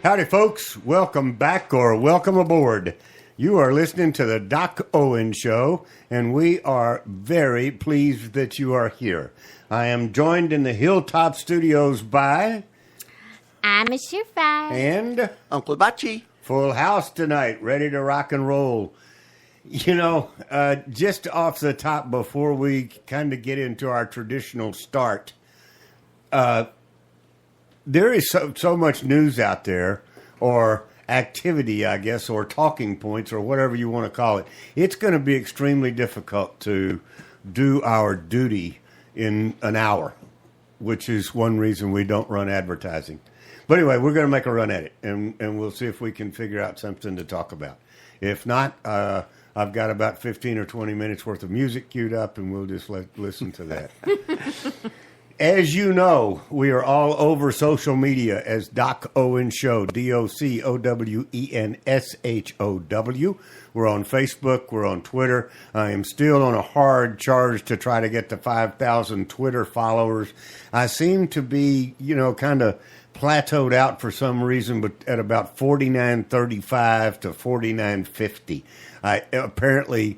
Howdy, folks. Welcome back or welcome aboard. You are listening to the Doc Owen Show, and we are very pleased that you are here. I am joined in the Hilltop Studios by... I'm a surefire. And... Uncle Bachi. Full house tonight, ready to rock and roll. You know, just off the top, before we kind of get into our traditional start, there is so much news out there, or activity, I guess, or talking points, or whatever you want to call it. It's going to be extremely difficult to do our duty in an hour, which is one reason we don't run advertising. But anyway, we're going to make a run at it, and we'll see if we can figure out something to talk about. If not, I've got about 15 or 20 minutes worth of music queued up, and we'll just listen to that. As you know, we are all over social media as Doc Owen Show, DocOwenShow. We're on Facebook. We're on Twitter. I am still on a hard charge to try to get to 5,000 Twitter followers. I seem to be, kind of plateaued out for some reason, but at about 49.35 to 49.50.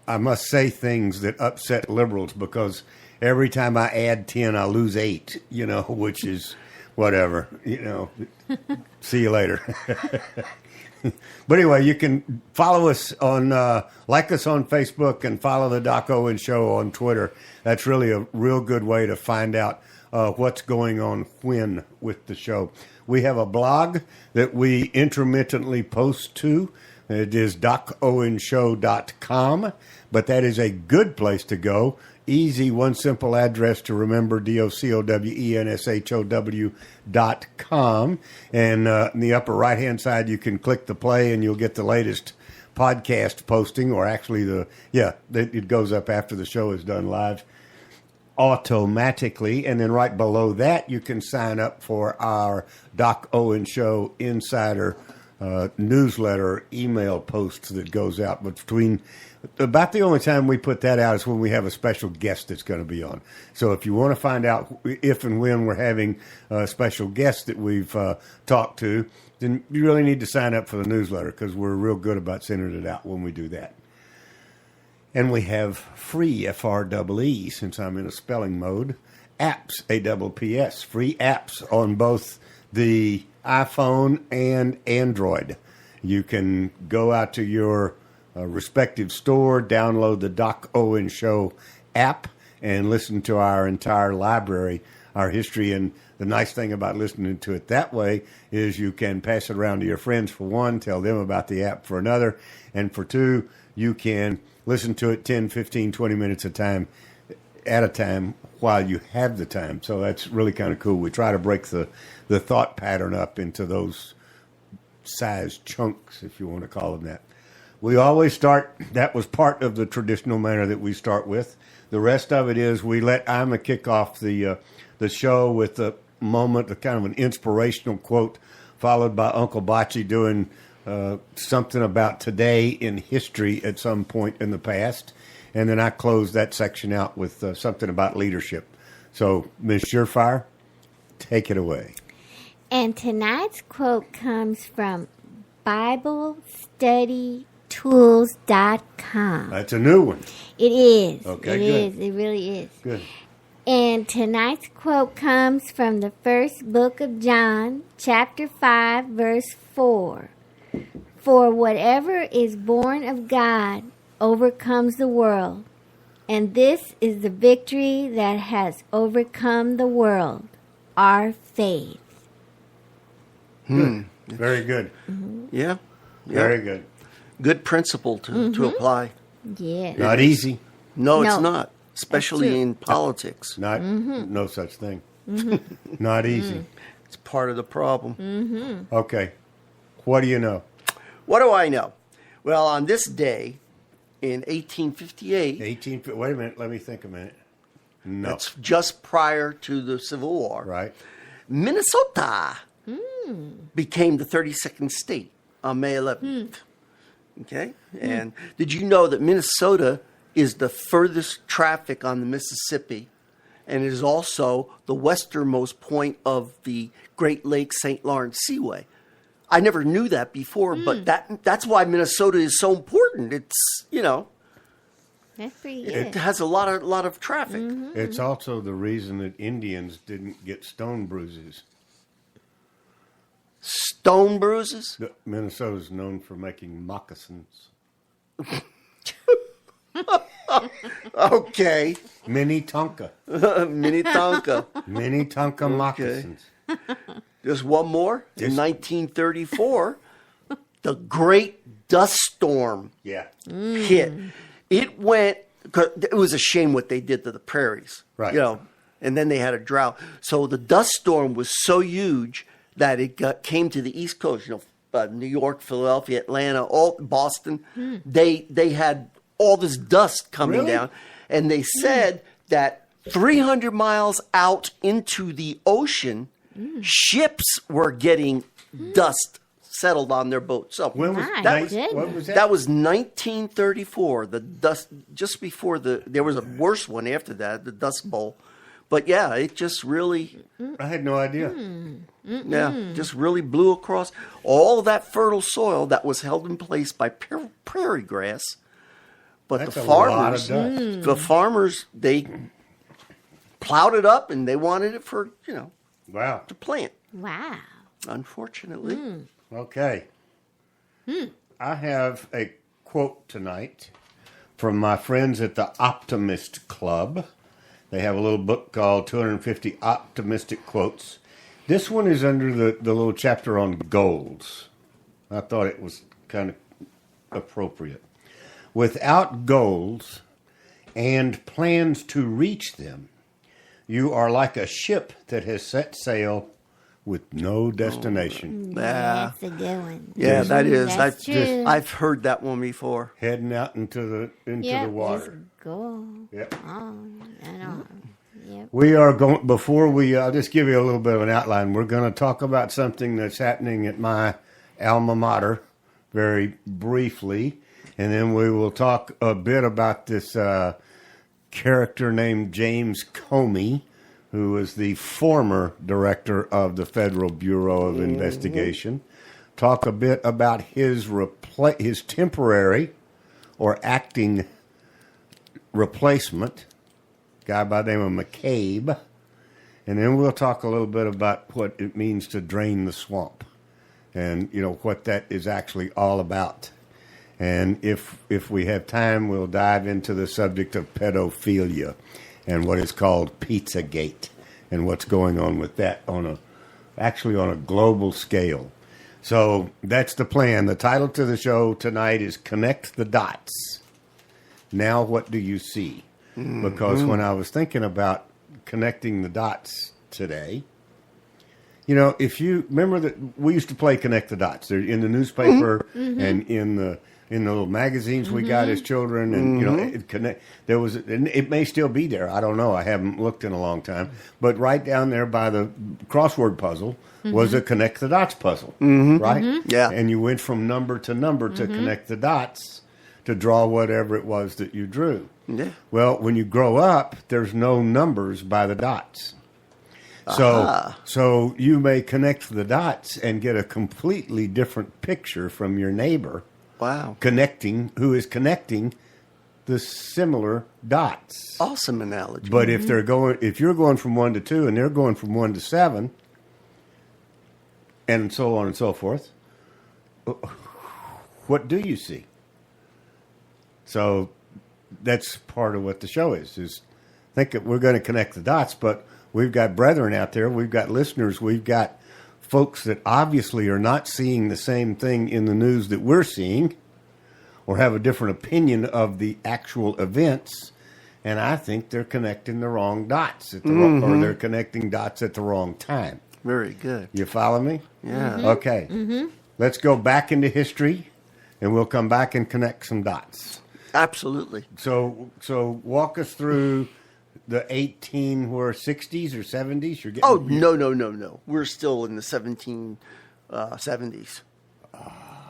I must say things that upset liberals because every time I add 10, I lose 8, which is whatever, see you later. But anyway, you can follow us like us on Facebook and follow the Doc Owen Show on Twitter. That's really a real good way to find out what's going on when with the show. We have a blog that we intermittently post to. It is docowenshow.com, but that is a good place to go. Easy, one simple address to remember, docowenshow.com. And in the upper right-hand side, you can click the play and you'll get the latest podcast posting, or actually it goes up after the show is done live automatically. And then right below that, you can sign up for our Doc Owen Show Insider newsletter email post that goes out. But about the only time we put that out is when we have a special guest that's going to be on. So if you want to find out if and when we're having a special guest that we've talked to, then you really need to sign up for the newsletter, because we're real good about sending it out when we do that. And we have free, F-R-E-E, since I'm in a spelling mode, apps, A-P-P-S, free apps on both the iPhone and Android. You can go out to your respective store, download the Doc Owen Show app, and listen to our entire library, our history. And the nice thing about listening to it that way is you can pass it around to your friends, for one, tell them about the app for another, and for two, you can listen to it 10, 15, 20 minutes at a time while you have the time. So that's really kind of cool. We try to break the thought pattern up into those size chunks, if you want to call them that. We always start, that was part of the traditional manner that we start with. The rest of it is we let Ima kick off the show with a moment, a kind of an inspirational quote, followed by Uncle Bachi doing something about today in history at some point in the past. And then I close that section out with something about leadership. So, Ms. Surefire, take it away. And tonight's quote comes from BibleStudyTools.com. That's a new one. It is. Okay, it good. is. It really is. Good. And tonight's quote comes from the first book of John, chapter 5, verse 4. For whatever is born of God overcomes the world, and this is the victory that has overcome the world, our faith. Very good. Mm-hmm. Yeah. Very good. Good principle to apply. Yeah. Not easy. No, it's No. not, especially in politics. Not no such thing. Not easy. It's part of the problem. Okay. What do you know? What do I know? Well, on this day in 1858, Wait a minute. Let me think a minute. No. that's just prior to the Civil War, Right. Minnesota became the 32nd state on May 11th. Okay? And did you know that Minnesota is the furthest traffic on the Mississippi and it is also the westernmost point of the Great Lakes St. Lawrence Seaway. I never knew that before, but that's why Minnesota is so important. It's, That's pretty good. it has a lot of traffic. It's also the reason that Indians didn't get stone bruises. Stone bruises? Minnesota's known for making moccasins. Okay. Minnetonka. Minnetonka. Minnetonka moccasins. Just one more. In Yes. 1934, the Great Dust Storm Yeah. hit. It went, cause it was a shame what they did to the prairies. Right. And then they had a drought. So the dust storm was so huge that it came to the East Coast, New York, Philadelphia, Atlanta, all Boston. They had all this dust coming Really? down. And they said that 300 miles out into the ocean, ships were getting dust settled on their boats. So When was My that? goodness. What was that? that was 1934. The dust, just before there was a worse one after that, the Dust Bowl. But yeah, it just really, I had no idea. just really blew across all that fertile soil that was held in place by prairie grass. But That's the a lot of farmers, dust. the farmers, they plowed it up and they wanted it for, Wow. to plant. Wow. Unfortunately. Okay. I have a quote tonight from my friends at the Optimist Club. They have a little book called 250 Optimistic Quotes. This one is under the little chapter on goals. I thought it was kind of appropriate. Without goals and plans to reach them, you are like a ship that has set sail with no destination. Yeah. That's a good one. Yeah, that is. That's true. I've heard that one before. Heading out into the Yep, the water. just go Yep. on and on. Yep. We are going, before I'll just give you a little bit of an outline. We're going to talk about something that's happening at my alma mater very briefly. And then we will talk a bit about this character named James Comey, who was the former director of the Federal Bureau of Investigation. Talk a bit about his temporary or acting replacement, guy by the name of McCabe. And then we'll talk a little bit about what it means to drain the swamp and, what that is actually all about. And if we have time, we'll dive into the subject of pedophilia and what is called Pizzagate and what's going on with that on a global scale. So that's the plan. The title to the show tonight is Connect the Dots. Now what do you see? Because when I was thinking about connecting the dots today, if you remember that we used to play Connect the Dots. They're in the newspaper and in the little magazines we got as children, and it may still be there. I don't know. I haven't looked in a long time. But right down there by the crossword puzzle was a Connect the Dots puzzle, right? Yeah. And you went from number to number to connect the dots to draw whatever it was that you drew. Yeah. Well, when you grow up, there's no numbers by the dots. So you may connect the dots and get a completely different picture from your neighbor. Wow. Who is connecting the similar dots. Awesome analogy. But if you're going from 1 to 2 and they're going from 1 to 7, and so on and so forth, what do you see? So that's part of what the show is think that we're going to connect the dots, but we've got brethren out there, we've got listeners, we've got folks that obviously are not seeing the same thing in the news that we're seeing or have a different opinion of the actual events, and I think they're connecting the wrong dots or they're connecting dots at the wrong time. Very good. You follow me? Yeah. Okay. Let's go back into history, and we'll come back and connect some dots. Absolutely. So walk us through the 60s or 70s. You're getting, Oh, no. We're still in the 1770s.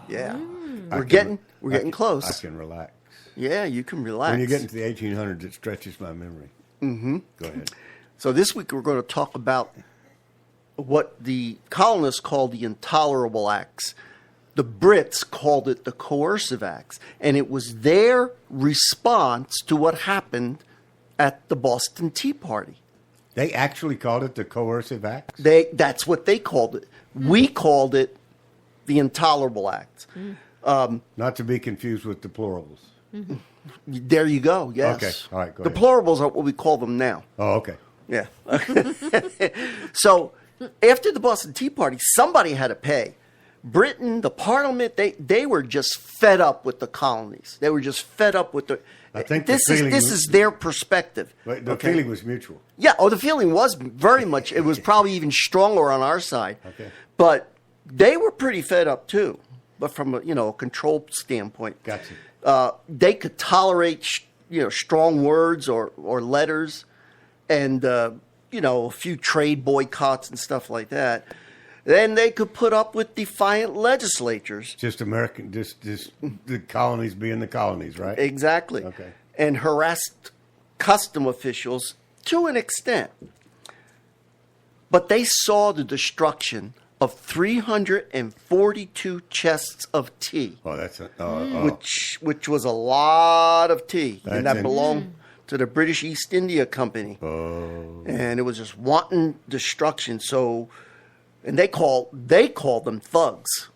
Yeah. We're getting close. I can relax. Yeah, you can relax. When you get into the 1800s, it stretches my memory. Go ahead. So this week we're going to talk about what the colonists called the intolerable acts. The Brits called it the coercive acts. And it was their response to what happened at the Boston Tea Party. They actually called it the coercive acts? That's what they called it. We called it the intolerable acts. Not to be confused with deplorables. There you go, yes. Okay, all right, go ahead. Deplorables are what we call them now. Oh, okay. Yeah. So after the Boston Tea Party, somebody had to pay. Britain, the Parliament, they were just fed up with the colonies. They were just fed up with the... I think this is their perspective. The feeling was mutual. Yeah, the feeling was very much, it was probably even stronger on our side. Okay. But they were pretty fed up too, but from a control standpoint. Gotcha. They could tolerate, strong words or letters and, a few trade boycotts and stuff like that. Then they could put up with defiant legislatures. Just the colonies being the colonies, right? Exactly. Okay. And harassed custom officials to an extent. But they saw the destruction of 342 chests of tea. Oh, that's which was a lot of tea. And that belonged to the British East India Company. Oh. And it was just wanton destruction. So... And they call them thugs.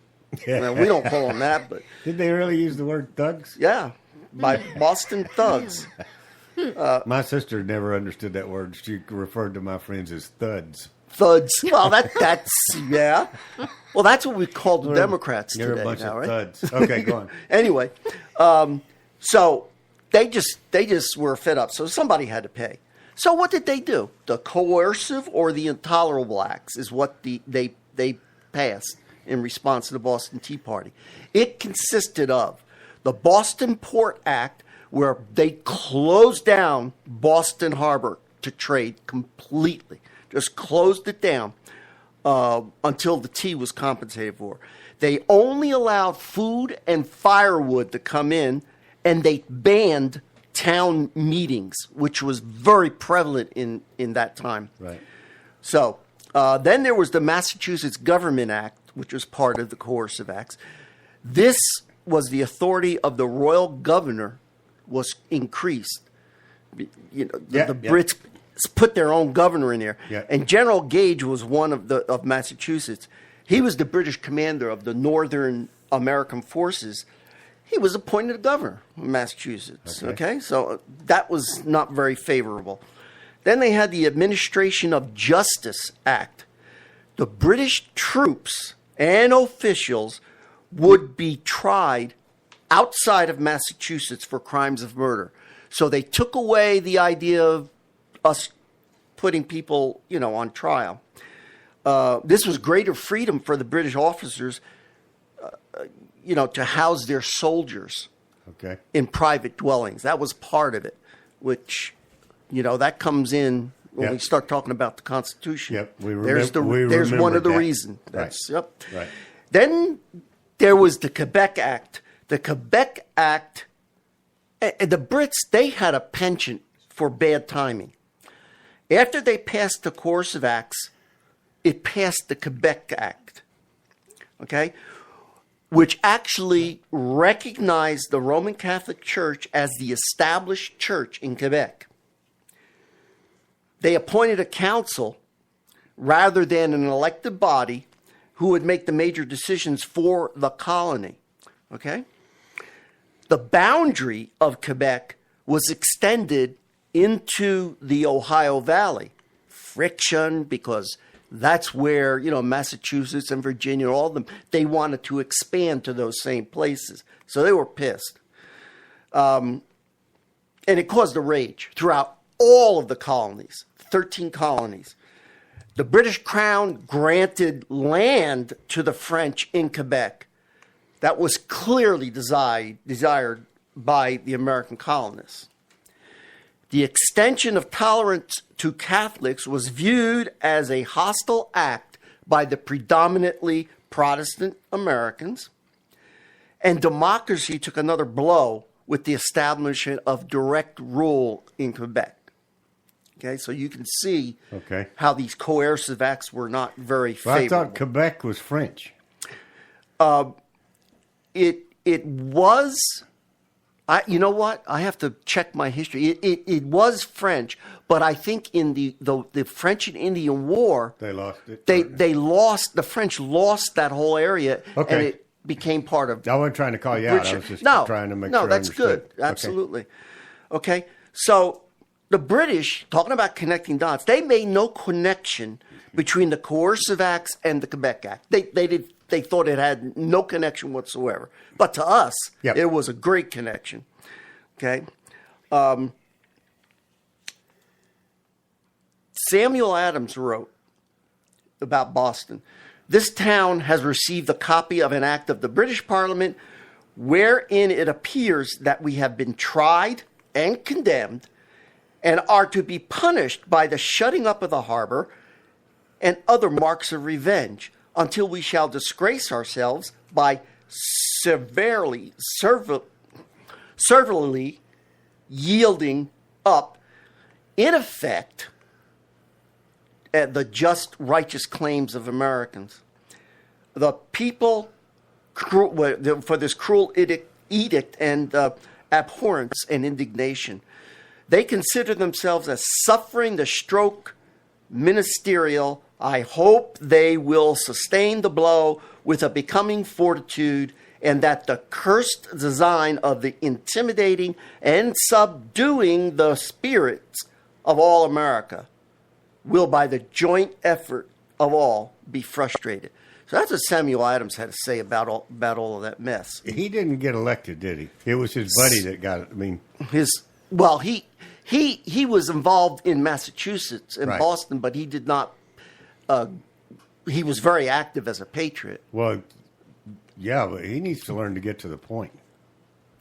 Now, we don't call them that, but did they really use the word thugs? Yeah, by Boston thugs. My sister never understood that word. She referred to my friends as thuds. Thuds. Well, that's yeah. Well, that's what we call the Democrats You're today. a bunch now, of right? thuds. Okay, go on. Anyway, so they just were fed up. So somebody had to pay. So what did they do? The coercive or the intolerable acts is what they passed in response to the Boston Tea Party. It consisted of the Boston Port Act, where they closed down Boston Harbor to trade completely, just closed it down until the tea was compensated for. They only allowed food and firewood to come in, and they banned town meetings, which was very prevalent in that time. Right. So then there was the Massachusetts Government Act, which was part of the coercive acts. This was the authority of the royal governor was increased. The Brits put their own governor in there. Yeah. And General Gage was one of Massachusetts. He was the British commander of the Northern American forces. He was appointed governor of Massachusetts. Okay, so that was not very favorable. Then they had the Administration of Justice Act. The British troops and officials would be tried outside of Massachusetts for crimes of murder. So they took away the idea of us putting people, on trial. This was greater freedom for the British officers to house their soldiers in private dwellings. That was part of it, which, that comes in when we start talking about the Constitution. Yep, there's one of the reasons. Right. Right. Then there was the Quebec Act. The Quebec Act, the Brits, they had a penchant for bad timing. After they passed the coercive acts, it passed the Quebec Act. Okay? Which actually recognized the Roman Catholic Church as the established church in Quebec. They appointed a council rather than an elected body who would make the major decisions for the colony. Okay? The boundary of Quebec was extended into the Ohio Valley. Friction, because that's where, Massachusetts and Virginia, all of them, they wanted to expand to those same places. So they were pissed. And it caused a rage throughout all of the colonies, 13 colonies. The British Crown granted land to the French in Quebec. That was clearly desired by the American colonists. The extension of tolerance to Catholics was viewed as a hostile act by the predominantly Protestant Americans, and democracy took another blow with the establishment of direct rule in Quebec. Okay, so you can see Okay. how these coercive acts were not very Well, I favorable. thought Quebec was French. It was. You know what? I have to check my history. It was French, but I think in the French and Indian War, They lost it. they lost. The French lost that whole area, Okay. and it became part of. I wasn't trying to call you out. I was just no, trying to make no, sure I that's good. understood. Okay. Absolutely. Okay, so the British, talking about connecting dots, they made no connection between the coercive acts and the Quebec Act. They thought it had no connection whatsoever. But to us, Yep. it was a great connection. Okay. Samuel Adams wrote about Boston. This town has received a copy of an act of the British Parliament wherein it appears that we have been tried and condemned and are to be punished by the shutting up of the harbor and other marks of revenge until we shall disgrace ourselves by servilely yielding up, in effect, the just, righteous claims of Americans. The people, for this cruel edict and abhorrence and indignation, they consider themselves as suffering the stroke ministerial. I hope they will sustain the blow with a becoming fortitude, and that the cursed design of the intimidating and subduing the spirits of all America will, by the joint effort of all, be frustrated. So that's what Samuel Adams had to say about all of that mess. He didn't get elected, did he? It was his buddy that got it. I mean, He was involved in Massachusetts and Right. Boston, but he did not. He was very active as a patriot. well, yeah, but he needs to learn to get to the point.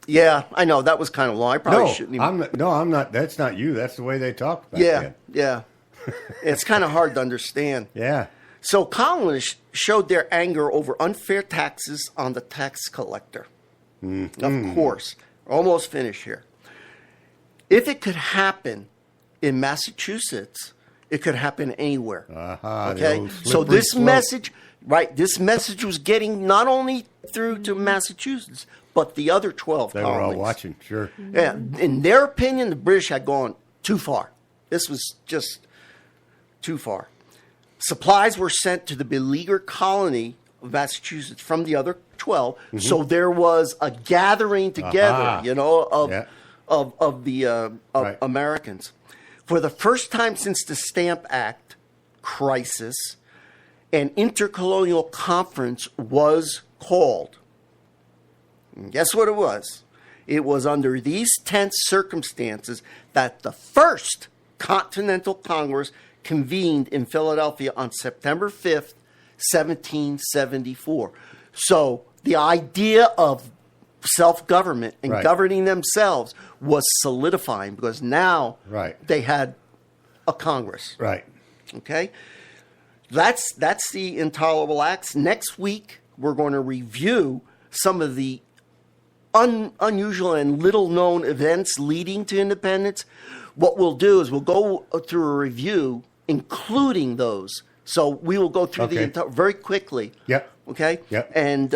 Yeah, I know that was kind of long. I probably shouldn't even. I'm not. That's not you. That's the way they talked back Yeah, then. yeah. It's kind of hard to understand. Yeah. So colonists showed their anger over unfair taxes on the tax collector. Of course. Almost finished here. If it could happen in Massachusetts, it could happen anywhere. The Okay? old So slippery this slope. message, right, this message was getting not only through to Massachusetts, but the other 12 They were colonies. all watching, sure. Yeah, in their opinion, the British had gone too far. This was just too far. Supplies were sent to the beleaguered colony of Massachusetts from the other 12. So there was a gathering together, Aha. of Yeah. of Americans. For the first time since the Stamp Act crisis, an intercolonial conference was called. And guess what it was? It was under these tense circumstances that the first Continental Congress convened in Philadelphia on September 5th, 1774. So the idea of self-government and Right. governing themselves was solidifying because now Right. they had a Congress. Right. Okay? That's the intolerable acts. Next week, we're going to review some of the unusual and little-known events leading to independence. What we'll do is we'll go through a review, including those. So we will go through Okay. very quickly. Yep. Okay. Yep. And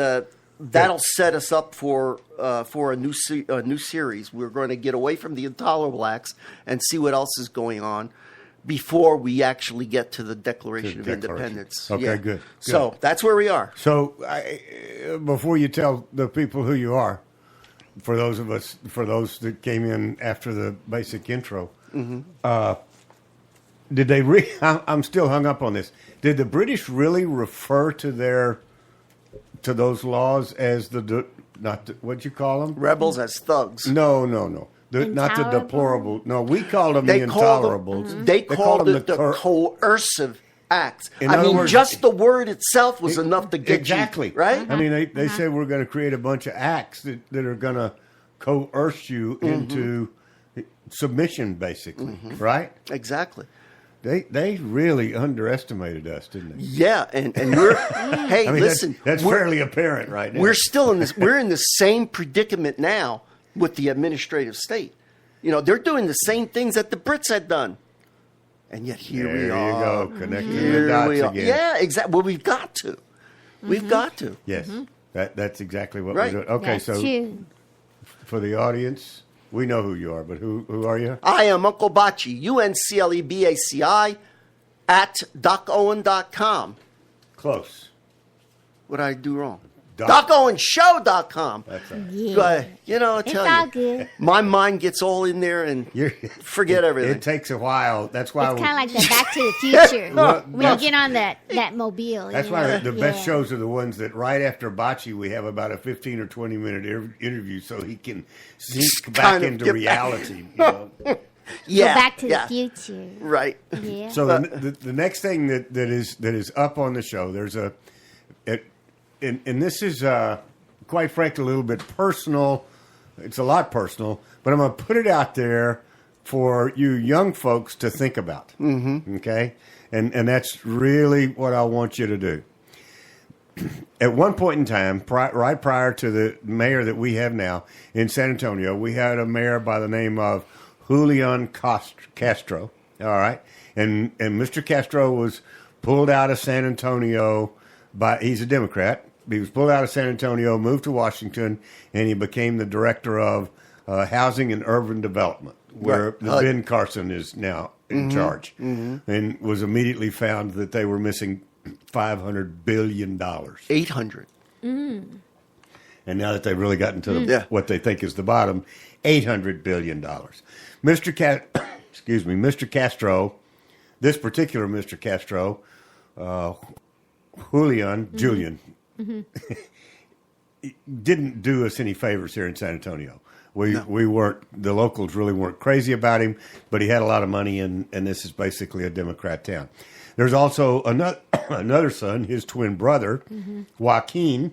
that'll set us up for a new series. We're going to get away from the intolerable acts and see what else is going on before we actually get to the Declaration of Declaration. Independence. Okay, Yeah. good. So that's where we are. So, before you tell the people who you are, for those that came in after the basic intro, did they? I'm still hung up on this. Did the British really refer to those laws as what'd you call them? Rebels as thugs. No. Not the Intolerable? deplorable. No, we called them They the called intolerables. They called it the cor- coercive acts. In I other mean, words- just the word itself was enough to get exactly you, right? I mean, they say we're going to create a bunch of acts that are going to coerce you into submission, basically, right? Exactly. They really underestimated us, didn't they? Yeah, and we're hey, I mean, listen, that's we're, fairly apparent right now. we're still in this. We're in the same predicament now with the administrative state. You know, they're doing the same things that the Brits had done. And yet here There we you are. go, connecting the Here dots we are. again. Yeah, exactly. Well, we've got to. We've got to. Yes, that's exactly what Right. we're doing. Okay, That's so true. for the audience, we know who you are, but who are you? I am Uncle Bachi, UNCLEBACI, at DocOwen.com. Close. What did I do wrong? Doc- DocOwenShow.com. That's all right. Yeah. But, I It's tell all you, good. my mind gets all in there and forget everything. It takes a while. That's why. It's kind of like the Back to the Future. Well, when you get on that mobile. That's you why know? the best Yeah. shows are the ones that right after Bocce we have about a 15 or 20 minute interview so he can sneak back kind of into get reality. yeah, Go Back to yeah. the Future. Right. Yeah. So the next thing that is up on the show, there's and this is quite frankly a little bit personal. It's a lot personal, but I'm going to put it out there for you young folks to think about. Mm-hmm. Okay, and that's really what I want you to do. At one point in time, right prior to the mayor that we have now in San Antonio, we had a mayor by the name of Julian Castro. All right, and Mr. Castro was pulled out of San Antonio he's a Democrat. He was pulled out of San Antonio, moved to Washington, and he became the director of housing and urban development, where Ben Carson is now in charge, and was immediately found that they were missing $500 billion. 800. And now that they've really gotten to what they think is the bottom, $800 billion. Mr. Castro, this particular Mr. Castro, Julian, didn't do us any favors here in San Antonio. We weren't, the locals really weren't crazy about him, but he had a lot of money, and this is basically a Democrat town. There's also another son, his twin brother, Joaquin,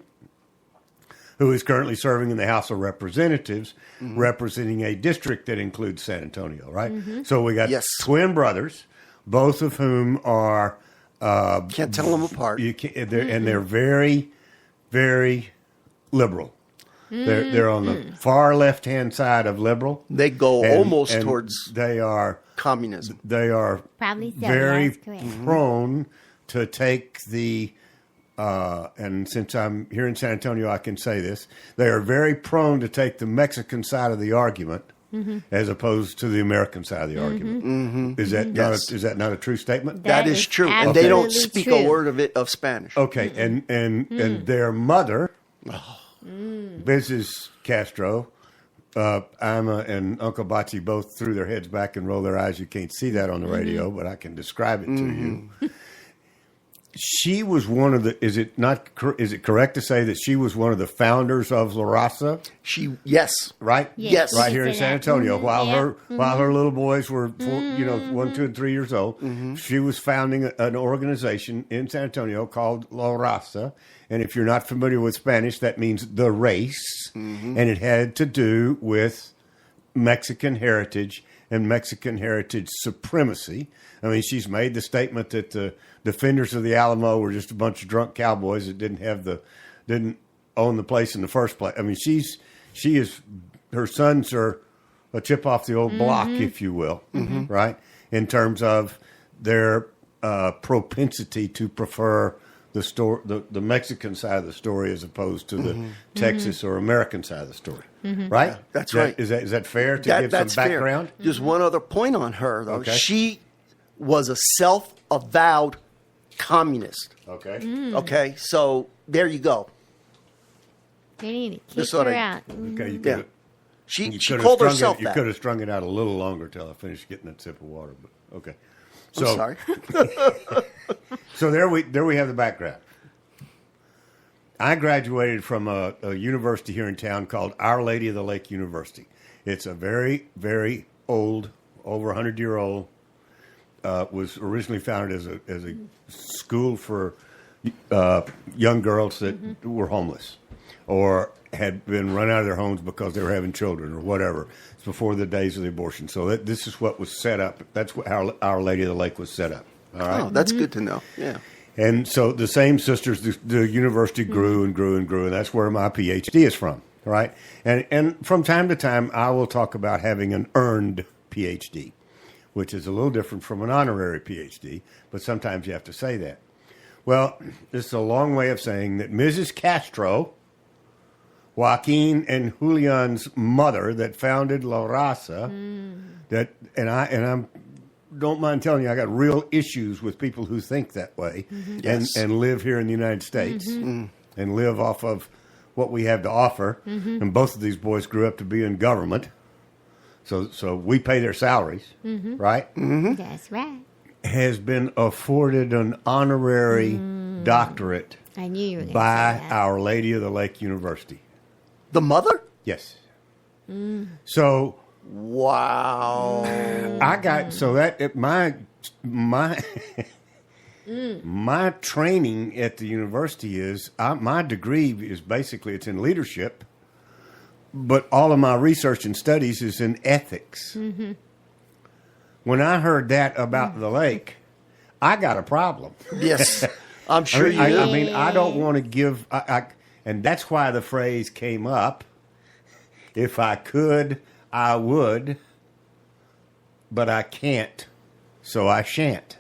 who is currently serving in the House of Representatives, representing a district that includes San Antonio, right? So we got twin brothers, both of whom are... Can't tell them apart. And they're very, very liberal. They're on the far left-hand side of liberal. They go almost towards they are communism. They are Probably so, very that's correct. prone to take the and since I'm here in San Antonio, I can say this. They are very prone to take the Mexican side of the argument as opposed to the American side of the argument. Is that not a true statement? That is true. And they don't speak a word of Spanish. Okay, and their mother, Mrs. Castro, Alma and Uncle Bachi both threw their heads back and rolled their eyes. You can't see that on the radio, but I can describe it to you. She was one of the. Is it correct to say that she was one of the founders of La Raza? Yes. Right. Yes. Right here in San Antonio, while her little boys were 1, 2, and 3 years old, she was founding an organization in San Antonio called La Raza. And if you're not familiar with Spanish, that means the race, and it had to do with Mexican heritage and Mexican heritage supremacy. I mean, she's made the statement that the defenders of the Alamo were just a bunch of drunk cowboys that didn't own the place in the first place. I mean, her sons are a chip off the old block, if you will, right? In terms of their propensity to prefer the Mexican side of the story as opposed to the Texas or American side of the story, right? Yeah, that's right. Is that fair to give some background? Fair. Just one other point on her, though. Okay. She was a self-avowed communist. Okay. Okay, so there you go. They need to kick Just thought her I- out. Okay. Yeah. She could've called strung herself You that. could have strung it out a little longer till I finished getting that sip of water. But okay. So I'm sorry. So there we have the background. I graduated from a university here in town called Our Lady of the Lake University. It's a very, very old, over 100-year-old. Was originally founded as a school for young girls that were homeless or had been run out of their homes because they were having children or whatever. It's before the days of the abortion. So this is what was set up. That's how Our Lady of the Lake was set up. All right. Oh, that's good to know. Yeah. And so the same sisters, the university grew and grew and grew, and that's where my PhD is from, right? And from time to time, I will talk about having an earned PhD. which is a little different from an honorary PhD, but sometimes you have to say that. Well, this is a long way of saying that Mrs. Castro, Joaquin and Julian's mother that founded La Raza, I'm don't mind telling you, I got real issues with people who think that way Yes. and live here in the United States and live off of what we have to offer. And both of these boys grew up to be in government. So we pay their salaries, right? That's right. Has been afforded an honorary doctorate I knew you were going to by say that. Our Lady of the Lake University. The mother? Yes. So Wow. I got my my training at the university is my degree is basically it's in leadership, but all of my research and studies is in ethics. When I heard that about the lake, I got a problem. Yes. I'm sure you do. I mean, I don't want to give, and that's why the phrase came up. If I could, I would, but I can't, so I shan't.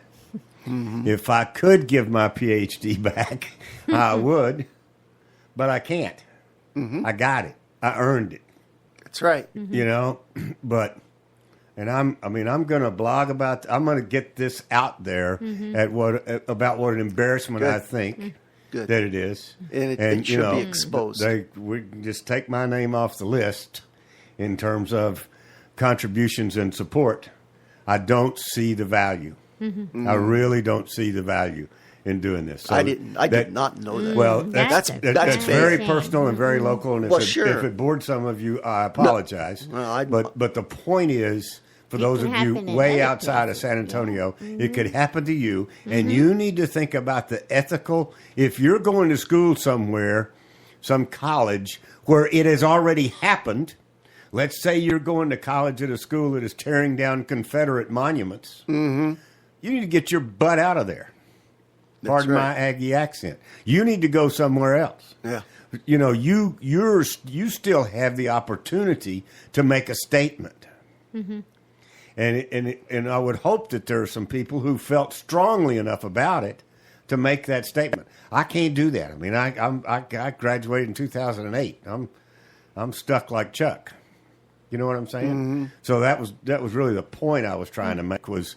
If I could give my PhD back, I would, but I can't. I got it. I earned it. That's right. You know, but. And I'm going to blog about. I'm going to get this out there about what an embarrassment Good. I think Good. that it is, And it should be exposed. We just take my name off the list in terms of contributions and support. I don't see the value. I really don't see the value in doing this. So I did not know that. Well, That's that's very big. personal and very local. And Well, if sure. it bored some of you, I apologize. Well, but the point is, for those can of you happen in way other outside of places. San Antonio, it could happen to you, and you need to think about the ethical. If you're going to school somewhere, some college where it has already happened. Let's say you're going to college at a school that is tearing down Confederate monuments. You need to get your butt out of there. Pardon right. my Aggie accent. You need to go somewhere else. Yeah. You know, you still have the opportunity to make a statement. And I would hope that there are some people who felt strongly enough about it to make that statement. I can't do that. I mean, I graduated in 2008. I'm stuck like Chuck. You know what I'm saying? So that was really the point I was trying to make was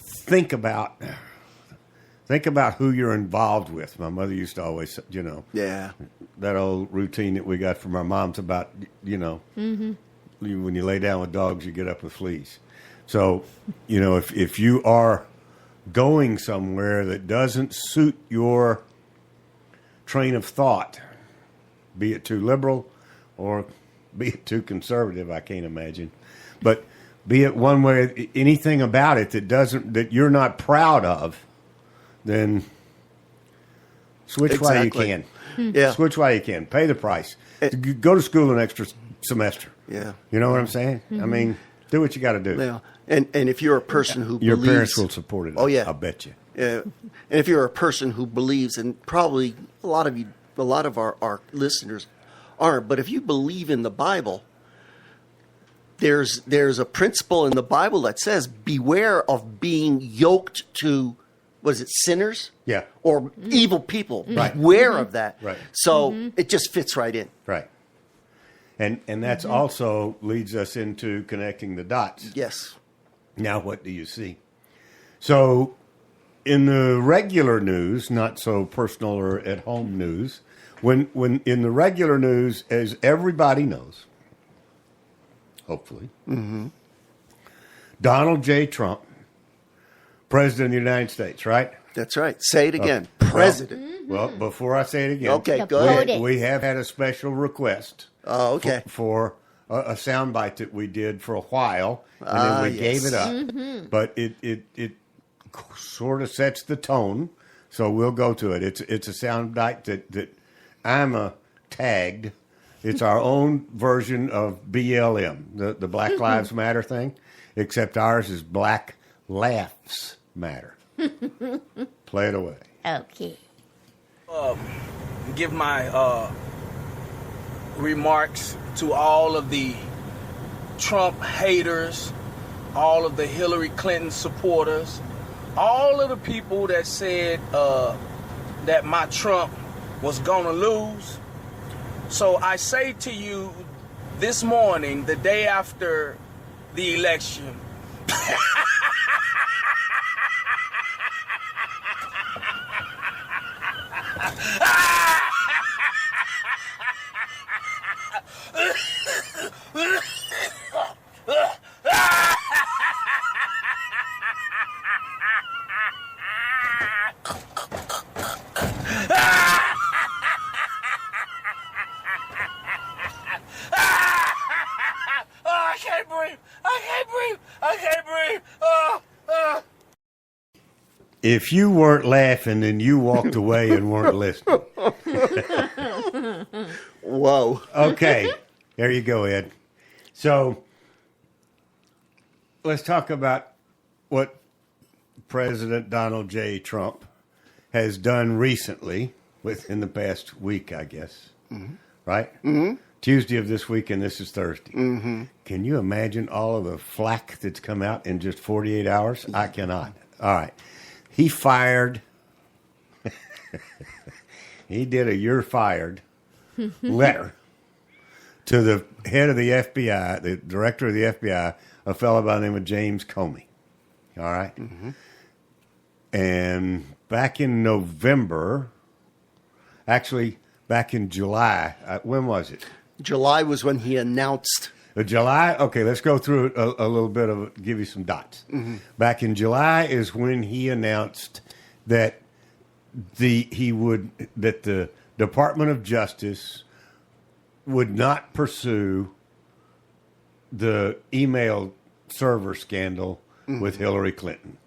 think about who you're involved with. My mother used to always, Yeah. that old routine that we got from our moms about, when you lay down with dogs, you get up with fleas. So, if you are going somewhere that doesn't suit your train of thought, be it too liberal or be it too conservative, I can't imagine, but be it one way, anything about it that you're not proud of, then switch while you Exactly. can. Yeah. Switch while you can. Pay the price. Go to school an extra semester. Yeah. You know what I'm saying? I mean, do what you got to do. Yeah. And if you're a person who Your believes, parents will support it. Oh, yeah. I bet you. and if you're a person who believes, and probably a lot of our listeners aren't, but if you believe in the Bible, there's a principle in the Bible that says, beware of being yoked to, what is it, sinners? Yeah. Or evil people. Right. Beware of that. Right. So it just fits right in. Right. And that's also leads us into connecting the dots. Yes. Now, what do you see? So, in the regular news, not so personal or at home news, when in the regular news, as everybody knows, hopefully, Donald J. Trump, President of the United States, right? That's right. Say it again. President. Well, before I say it again, Okay, go Quote ahead. it. we have had a special request. Oh, okay. For a soundbite that we did for a while, and then we yes. gave it up. But it sort of sets the tone, so we'll go to it. It's a soundbite that I'm tagged. It's our own version of BLM, the Black Lives Matter thing, except ours is Black Laughs Matter. Play it away. Okay. Give my remarks to all of the Trump haters, all of the Hillary Clinton supporters, all of the people that said that my Trump was gonna lose. So I say to you this morning, the day after the election, I can't breathe. I can't breathe. If you weren't laughing, then you walked away and weren't listening. Whoa. Okay, there you go, Ed. So let's talk about what President Donald J. Trump has done recently, within the past week, I guess. Mm-hmm. Right? Mm-hmm. Tuesday of this week, and this is Thursday. Mm-hmm. Can you imagine all of the flack that's come out in just 48 hours? I cannot. All right. He fired, he did a "you're fired" letter to the head of the FBI, the director of the FBI, a fellow by the name of James Comey. All right? Mm-hmm. And back in November, actually back in July, when was it? July was when he announced. July? Okay, let's go through a little bit of give you some dots. Mm-hmm. Back in July is when he announced that the Department of Justice would not pursue the email server scandal with Hillary Clinton.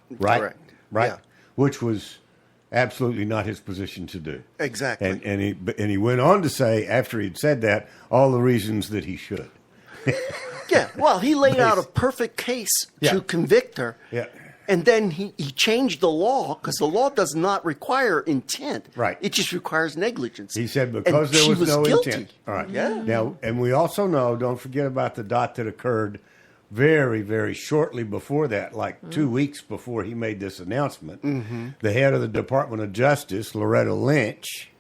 Right? Correct. Right? Yeah. Which was absolutely not his position to do. Exactly. And he went on to say, after he'd said that, all the reasons that he should. Yeah, well, he laid out a perfect case to convict her. Yeah. And then he changed the law because the law does not require intent. Right. It just requires negligence. He said because And there she was no guilty. intent. All right. Yeah. Now, and we also know, don't forget about the dot that occurred very, very shortly before that, like 2 weeks before he made this announcement. Mm-hmm. The head of the Department of Justice, Loretta Lynch,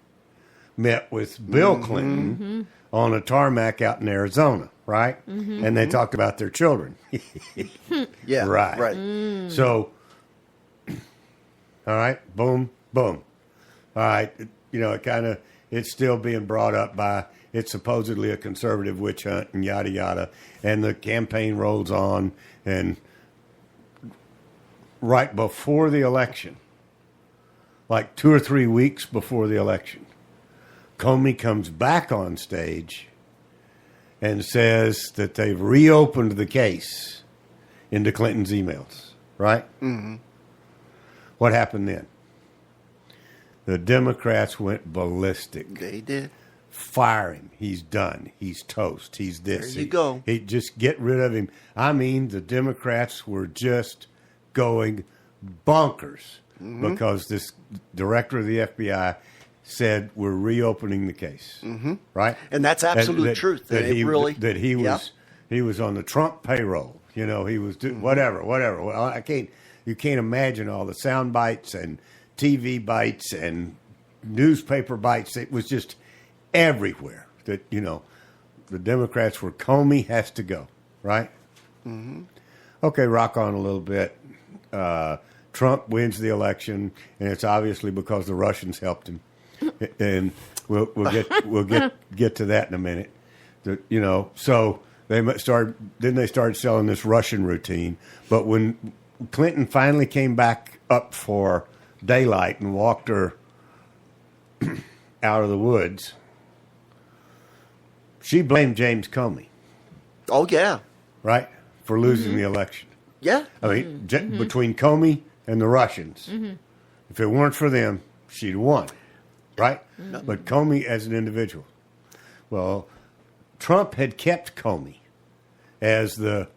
met with Bill Clinton on a tarmac out in Arizona, right? Mm-hmm. And they talked about their children. Yeah. Right. So, all right, boom, boom. All right, it's still being brought up by, it's supposedly a conservative witch hunt and yada, yada. And the campaign rolls on. And right before the election, like 2 or 3 weeks before the election, Comey comes back on stage and says that they've reopened the case into Clinton's emails, right? Mm-hmm. What happened then? The Democrats went ballistic. They did. Fire him. He's done. He's toast. He's this. There you go. He just get rid of him. I mean, the Democrats were just going bonkers because this director of the FBI said we're reopening the case. Mm-hmm. Right? And that's absolute truth. That he was on the Trump payroll. You know, he was doing whatever. Well, you can't imagine all the sound bites and TV bites and newspaper bites. It was just everywhere that, the Democrats were, Comey has to go, right? Mm-hmm. Okay, rock on a little bit. Trump wins the election, and it's obviously because the Russians helped him. And we'll get to that in a minute. So they started selling this Russian routine. But when Clinton finally came back up for daylight and walked her out of the woods, she blamed James Comey. Oh, yeah. Right? For losing the election. Yeah. I mean, between Comey and the Russians, if it weren't for them, she'd won. Right? But Comey as an individual. Well, Trump had kept Comey as the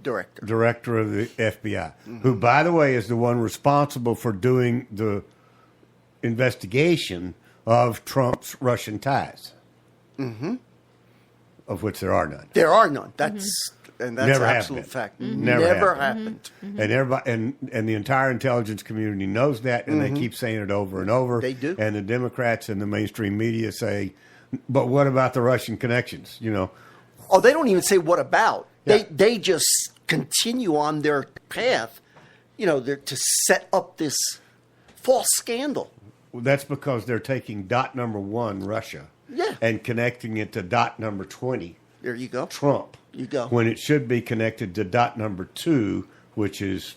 director of the FBI, who, by the way, is the one responsible for doing the investigation of Trump's Russian ties, of which there are none. There are none. That's And that's Never have absolute been. fact. Never happened. And everybody and the entire intelligence community knows that, and they keep saying it over and over. They do. And the Democrats and the mainstream media say, "But what about the Russian connections?" You know, Oh, they don't even say what about. Yeah. They just continue on their path, to set up this false scandal. well, that's because they're taking dot number 1, Russia, Yeah. and connecting it to dot number 20, There you go. Trump. You go. When it should be connected to dot number 2, which is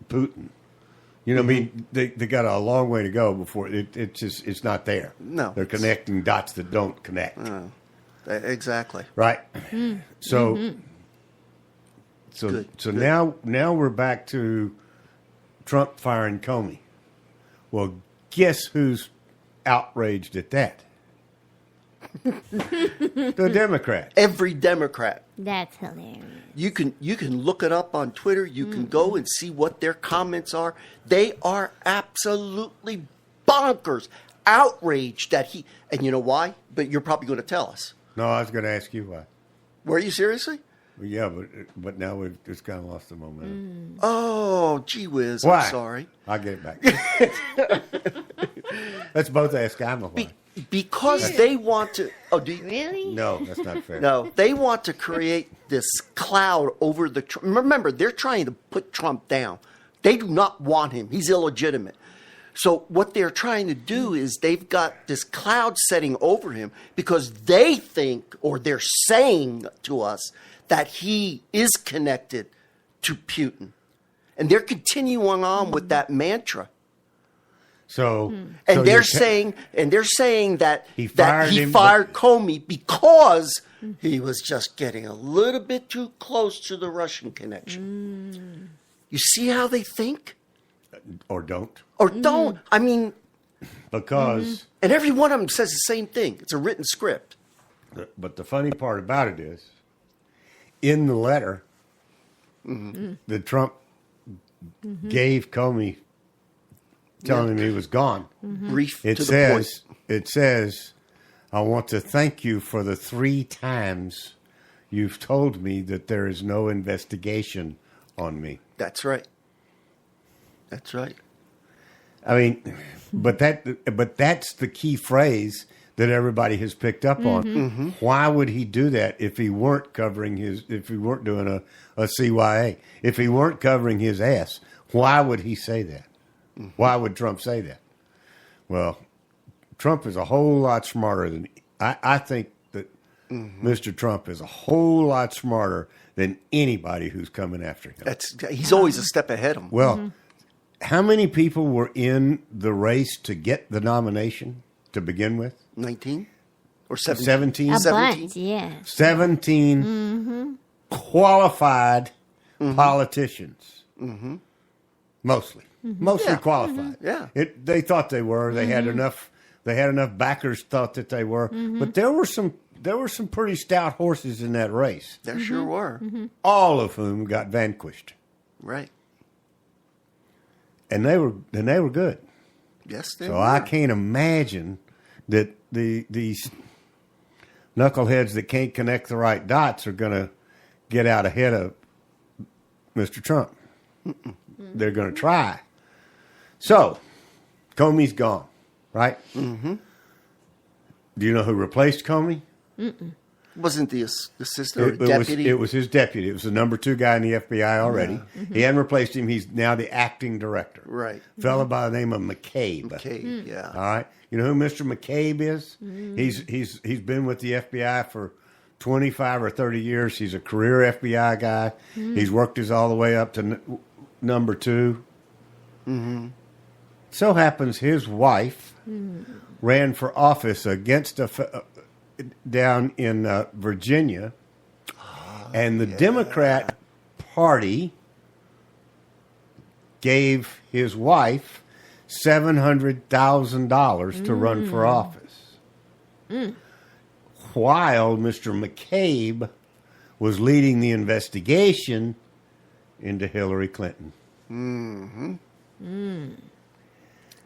Putin. You know, what I mean, they got a long way to go before it's not there. No. They're connecting dots that don't connect. Exactly. Right. So, Good. so now we're back to Trump firing Comey. Well, guess who's outraged at that? The Democrat. Every Democrat. That's hilarious. You can look it up on Twitter. You can go and see what their comments are. They are absolutely bonkers, outraged that he. And you know why? But you're probably going to tell us. No, I was going to ask you why. Were you seriously? Well, yeah, but now we've just kind of lost the momentum. Oh, gee whiz! Why? I'm sorry. I'll get it back. Let's both ask Emma why. Because they want to. Oh, do you, Really? No, that's not fair. No, they want to create this cloud over the. Remember, they're trying to put Trump down. They do not want him. He's illegitimate. So what they're trying to do is they've got this cloud setting over him because they think, or they're saying to us, that he is connected to Putin, and they're continuing on with that mantra. So, And so they're you're saying that He fired him, fired Comey because he was just getting a little bit too close to the Russian connection. You see how they think? or don't, Or don't. I mean, because. and every one of them says the same thing. It's a written script. But the funny part about it is, in the letter that Trump gave Comey, telling him he was gone, Brief it to the says, "I want to thank you for the 3 times you've told me that there is no investigation on me." point. That's right. That's right. I mean, but that's the key phrase that everybody has picked up on. Why would he do that if he weren't covering if he weren't doing a CYA, if he weren't covering his ass? Why would he say that? Why would Trump say that? Well, Trump is a whole lot smarter than I think that Mr. Trump is a whole lot smarter than anybody who's coming after him. He's always a step ahead of him. Well, how many people were in the race to get the nomination to begin with? 19 or 17? 17? A 17? bunch, yeah. 17 qualified politicians. Mostly. Mostly Yeah. qualified. Yeah. They thought they were. They had enough backers thought that they were. But there were some pretty stout horses in that race. There sure were. All of whom got vanquished. Right. And they were good. Yes, they So were. I can't imagine that these knuckleheads that can't connect the right dots are going to get out ahead of Mr. Trump. They're going to try. So, Comey's gone, right? Mm-hmm. Do you know who replaced Comey? Wasn't the assistant or deputy? It was his deputy. It was the number 2 guy in the FBI already. He hadn't replaced him. He's now the acting director. Right. Fellow by the name of McCabe. Okay, yeah. All right. You know who Mr. McCabe is? He's been with the FBI for 25 or 30 years. He's a career FBI guy. He's worked his all the way up to number 2. So happens his wife ran for office against down in Virginia, and the Democrat Party gave his wife $700,000 to run for office, while Mr. McCabe was leading the investigation into Hillary Clinton.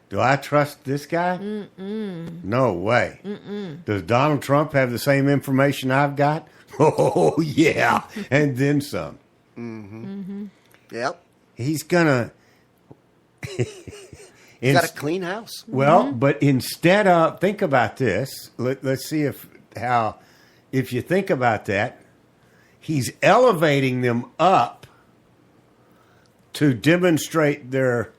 Do I trust this guy? No way. Does Donald Trump have the same information I've got? Oh, yeah. And then some. Yep. He's going to... He's got a clean house. Well, but instead of... Think about this. Let's see if you think about that, he's elevating them up to demonstrate their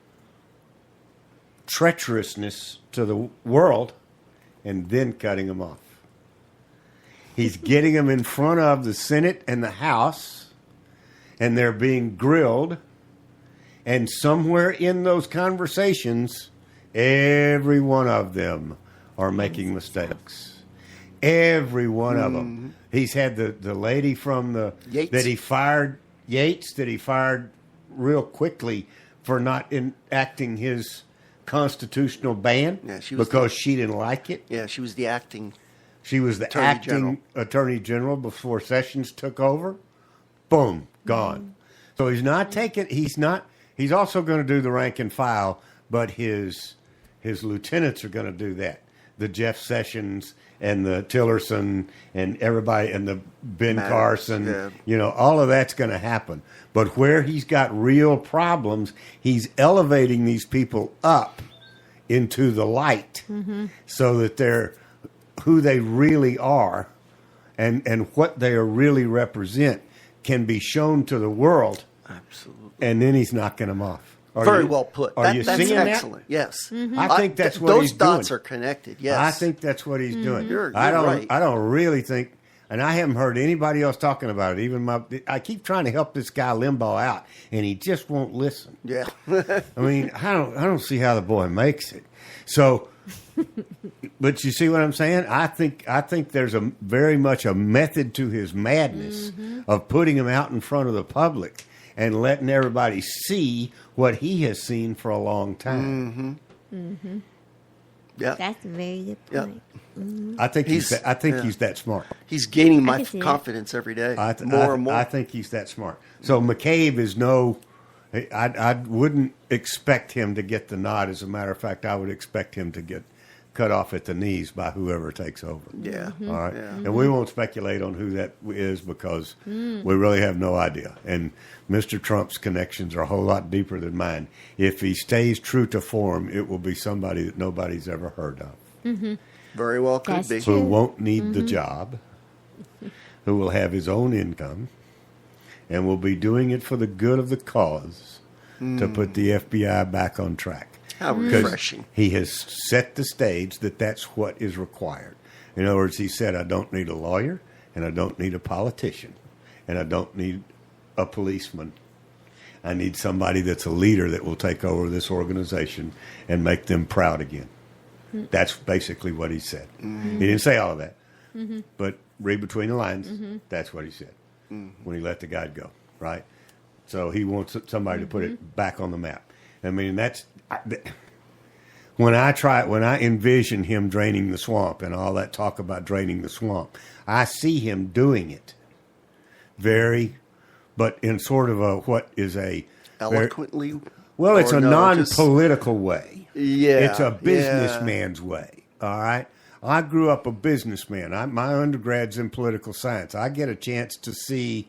treacherousness to the world and then cutting them off. He's getting them in front of the Senate and the House, and they're being grilled. And somewhere in those conversations, every one of them are making mistakes. Every one of them. He's had the lady from the Yates. that he fired real quickly for not enacting his constitutional ban because she didn't like it. Yeah, she was the acting. She was the Attorney acting General. attorney general before Sessions took over. Boom, gone. So he's not taking. He's also going to do the rank and file, but his lieutenants are going to do that. The Jeff Sessions and the Tillerson and everybody and the Ben Carson, all of that's going to happen. But where he's got real problems, he's elevating these people up into the light so that they're who they really are and what they really represent can be shown to the world. Absolutely. And then he's knocking them off. Very well put. Are That's seeing excellent. Yes. I think that's what he's doing. Those dots are connected. Yes. I think that's what he's doing. You're I don't. right. I don't really think, and I haven't heard anybody else talking about it. Even I keep trying to help this guy Limbaugh out, and he just won't listen. Yeah. I mean, I don't see how the boy makes it. So, but you see what I'm saying? I think there's a very much a method to his madness of putting him out in front of the public and letting everybody see what he has seen for a long time. Yeah. That's a very good point. I think he's that smart. He's gaining my can see it. confidence every day. More and more. I think he's that smart. So McCabe is no. I wouldn't expect him to get the nod. As a matter of fact, I would expect him to get cut off at the knees by whoever takes over. Yeah. All right. Yeah. And we won't speculate on who that is because we really have no idea. And Mr. Trump's connections are a whole lot deeper than mine. If he stays true to form, it will be somebody that nobody's ever heard of. Very well could That's be. true. Who won't need the job, who will have his own income, and will be doing it for the good of the cause to put the FBI back on track. How Because refreshing. he has set the stage that that's what is required. In other words, he said, I don't need a lawyer, and I don't need a politician, and I don't need a policeman. I need somebody that's a leader that will take over this organization and make them proud again. That's basically what he said. He didn't say all of that, but read between the lines. That's what he said when he let the guy go, right? So he wants somebody to put it back on the map. I mean, when I envision him draining the swamp and all that talk about draining the swamp, I see him doing it but in sort of what is a Eloquently. well, it's or a no, just- non-political way. Yeah. It's a businessman's way. All right. I grew up a businessman. My undergrad's in political science. I get a chance to see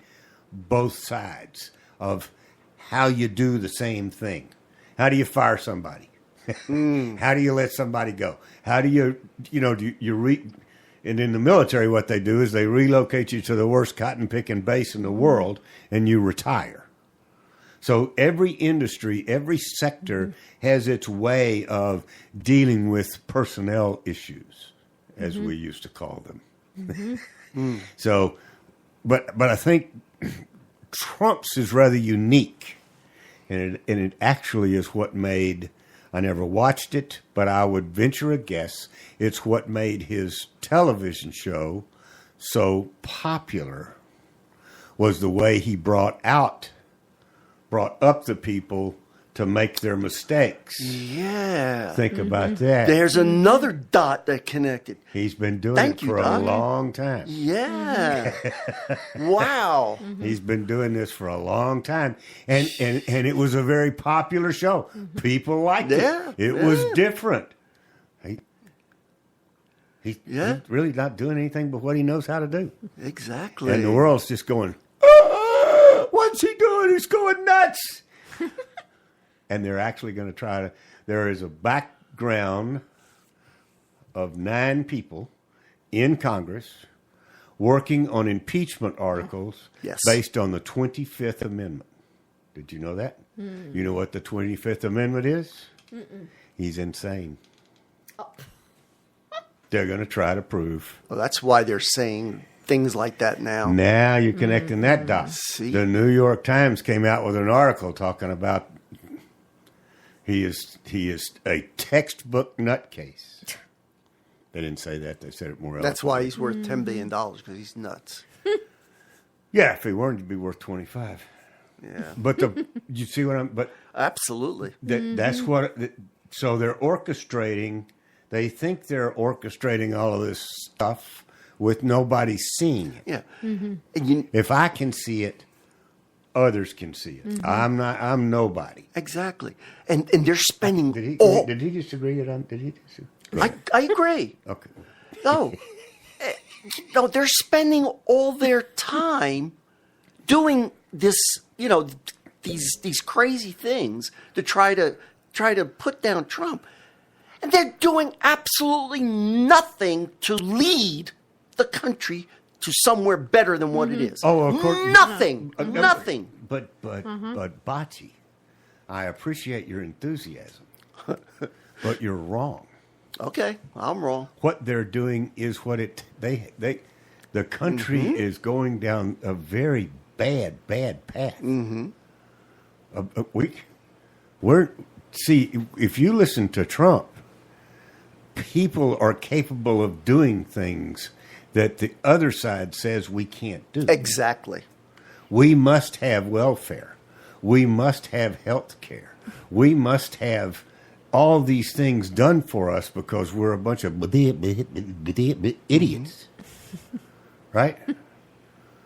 both sides of how you do the same thing. How do you fire somebody? How do you let somebody go? How do you and in the military, what they do is they relocate you to the worst cotton picking base in the world and you retire. So every industry, every sector has its way of dealing with personnel issues, as we used to call them. So, but I think Trump's is rather unique, and it actually is what made. I never watched it, but I would venture a guess it's what made his television show so popular was the way he brought up the people to make their mistakes. Yeah. Think about that. There's another dot that connected. He's been doing Thank it you, for a Doc. long time. Yeah. Wow. He's been doing this for a long time. And it was a very popular show. People liked Yeah, it. It yeah. was different. He's Yeah. really not doing anything but what he knows how to do. Exactly. And the world's just going, "Ah, what's he doing? He's going nuts." And they're actually going to try to. There is a background of 9 people in Congress working on impeachment articles Yes. based on the 25th Amendment. Did you know that? You know what the 25th Amendment is? He's insane. They're going to try to prove. Well, that's why they're saying things like that now. Now you're connecting that dot. See? The New York Times came out with an article talking about he is a textbook nutcase. They didn't say that. They said it more That's eloquently. why he's worth $10 billion, because he's nuts. Yeah, if he weren't, he'd be worth 25. Yeah. But you see what I'm? But Absolutely. that's what. So they're orchestrating. They think they're orchestrating all of this stuff with nobody seeing it. Yeah. And you, If I can see it, others can see it. I'm nobody. exactly. And they're spending Did he? all... Did he disagree? Did he disagree? I agree. Okay. No. No, they're spending all their time doing this, these crazy things to try to put down Trump. And they're doing absolutely nothing to lead the country to somewhere better than what it is. Oh, of course. Nothing. Nothing. But Bocce, I appreciate your enthusiasm, but you're wrong. Okay, I'm wrong. What they're doing is what the country is going down a very bad path. If you listen to Trump, people are capable of doing things that the other side says we can't do. Exactly. We must have welfare. We must have health care. We must have all these things done for us because we're a bunch of idiots. Right?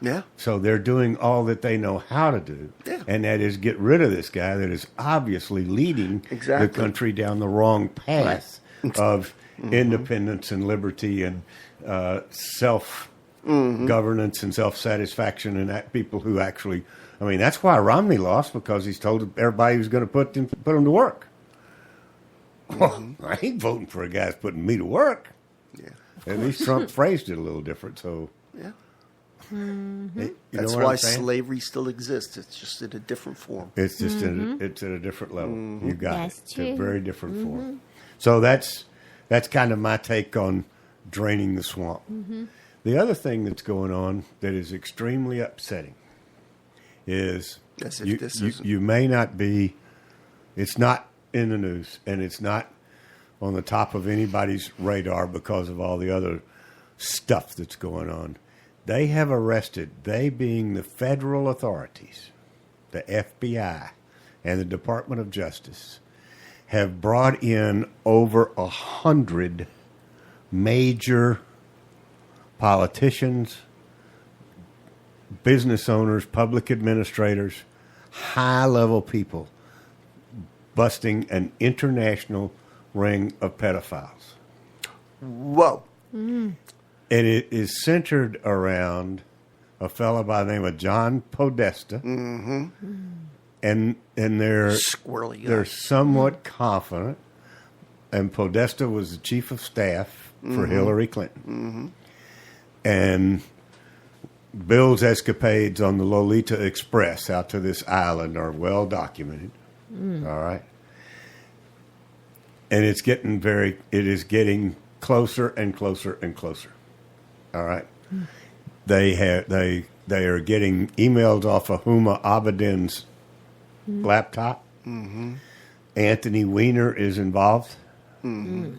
Yeah. So they're doing all that they know how to do. Yeah. And that is get rid of this guy that is obviously leading Exactly. the country down the wrong path of independence and liberty and self-governance and self-satisfaction and people who actually... I mean, that's why Romney lost, because he's told everybody he was going to put him to work. Well, I ain't voting for a guy that's putting me to work. Yeah. At least Trump phrased it a little different, so... Yeah. You know That's what why I'm saying? slavery still exists. It's just in a different form. It's just it's at a different level. You got That's it. true. It's a very different form. So that's kind of my take on draining the swamp. The other thing that's going on that is extremely upsetting is As if this isn't. you may not be. It's not in the news, and it's not on the top of anybody's radar because of all the other stuff that's going on. They have arrested, they being the federal authorities, the FBI and the Department of Justice, have brought in over 100 major politicians, business owners, public administrators, high-level people, busting an international ring of pedophiles. Whoa. And it is centered around a fellow by the name of John Podesta. And they're Squirrely guy. they're somewhat confident. And Podesta was the chief of staff for Hillary Clinton. And Bill's escapades on the Lolita Express out to this island are well documented. All right. And it is getting closer and closer and closer. All right. They are getting emails off of Huma Abedin's laptop. Anthony Weiner is involved. Yeah.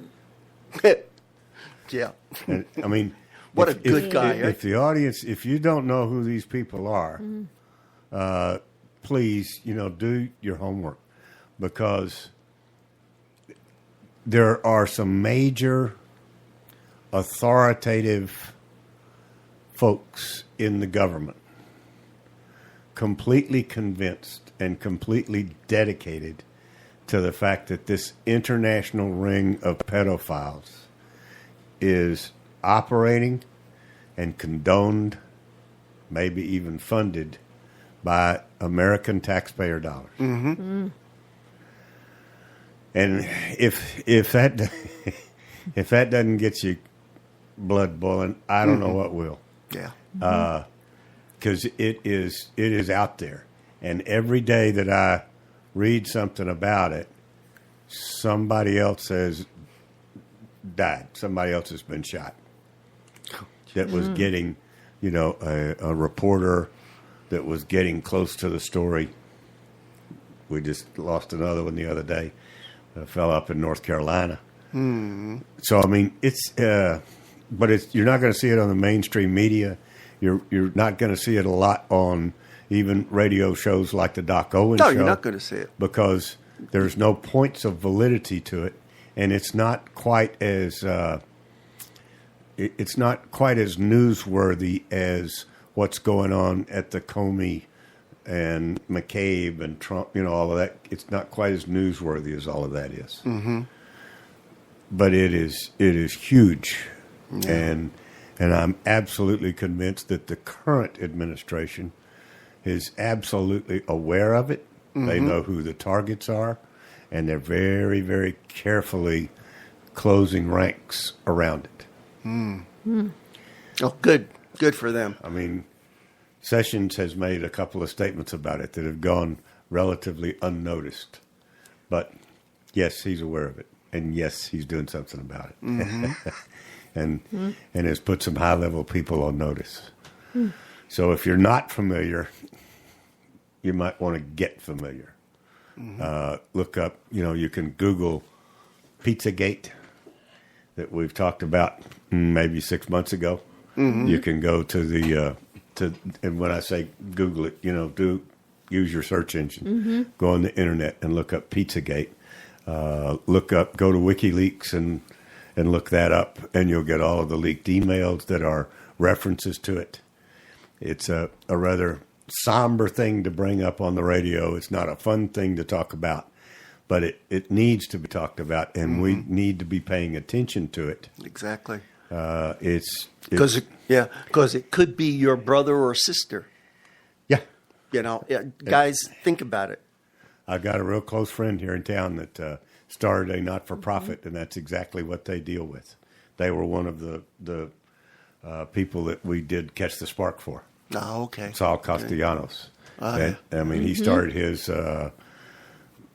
And, I mean, What a good guy, right? If the audience, if you don't know who these people are, please, do your homework. because there are some major authoritative folks in the government completely convinced and completely dedicated to the fact that this international ring of pedophiles is operating and condoned, maybe even funded by American taxpayer dollars. Mm-hmm. And if that if that doesn't get you blood boiling, I don't know what will. Yeah. Because it is out there, and every day that I read something about it, somebody else has died. Somebody else has been shot. That was getting, a reporter that was getting close to the story. We just lost another one the other day. A fellow up in North Carolina. So I mean, but you're not going to see it on the mainstream media. You're not going to see it a lot on even radio shows like the Doc Owen show. No, you're not going to see it because there's no points of validity to it, and it's not quite as newsworthy as what's going on at the Comey and McCabe and Trump, all of that. It's not quite as newsworthy as all of that is. Mm-hmm. But it is huge. Yeah. And I'm absolutely convinced that the current administration is absolutely aware of it. Mm-hmm. They know who the targets are, and they're very, very carefully closing ranks around it. Oh, good. Good for them. I mean, Sessions has made a couple of statements about it that have gone relatively unnoticed. But, yes, he's aware of it. And, yes, he's doing something about it. Mm-hmm. and has put some high-level people on notice. So if you're not familiar, you might want to get familiar. Look up, you can Google Pizzagate that we've talked about maybe 6 months ago. Mm-hmm. You can go to and when I say Google it, use your search engine. Go on the internet and look up Pizzagate. Go to WikiLeaks and look that up, and you'll get all of the leaked emails that are references to it. It's a rather somber thing to bring up on the radio. It's not a fun thing to talk about, but it needs to be talked about, and we need to be paying attention to it. Exactly. Because it could be your brother or sister. Yeah. Guys, think about it. I've got a real close friend here in town that started a not-for-profit, and that's exactly what they deal with. They were one of the people that we did Catch the Spark for. Oh, okay. Saul Castellanos. Yeah. He started his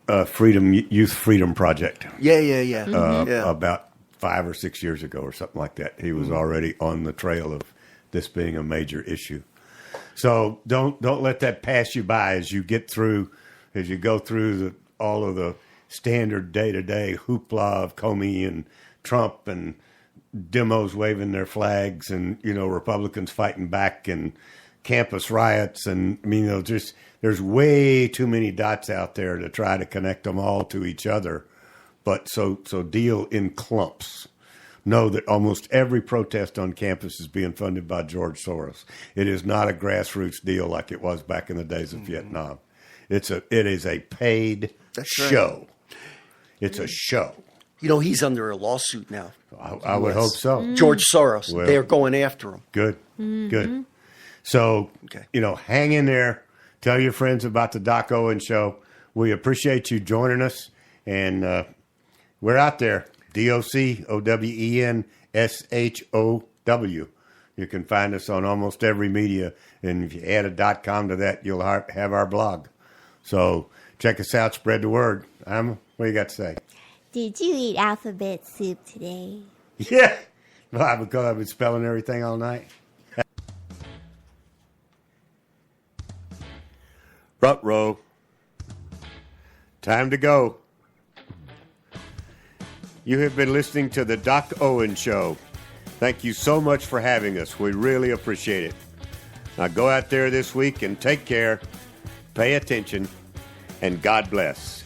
Youth Freedom Project. Yeah. About 5 or 6 years ago or something like that. He was already on the trail of this being a major issue. So don't let that pass you by as you go through all of the standard day-to-day hoopla of Comey and Trump and demos waving their flags and, Republicans fighting back and campus riots. And, there's way too many dots out there to try to connect them all to each other. But so deal in clumps. Know that almost every protest on campus is being funded by George Soros. It is not a grassroots deal like it was back in the days of Vietnam. It is a paid show. Right. It's a show. He's under a lawsuit now. I would hope so. George Soros. Well, they're going after him. Good. Good. So, hang in there. Tell your friends about the Doc Owen Show. We appreciate you joining us. And we're out there. DOCOWENSHOW. You can find us on almost every media. And if you add a .com to that, you'll have our blog. So check us out. Spread the word. What do you got to say? Did you eat alphabet soup today? Yeah. Why? Because I've been spelling everything all night. Rut-row. Time to go. You have been listening to the Doc Owen Show. Thank you so much for having us. We really appreciate it. Now go out there this week and take care, pay attention, and God bless.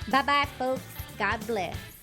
Bye-bye, folks. God bless.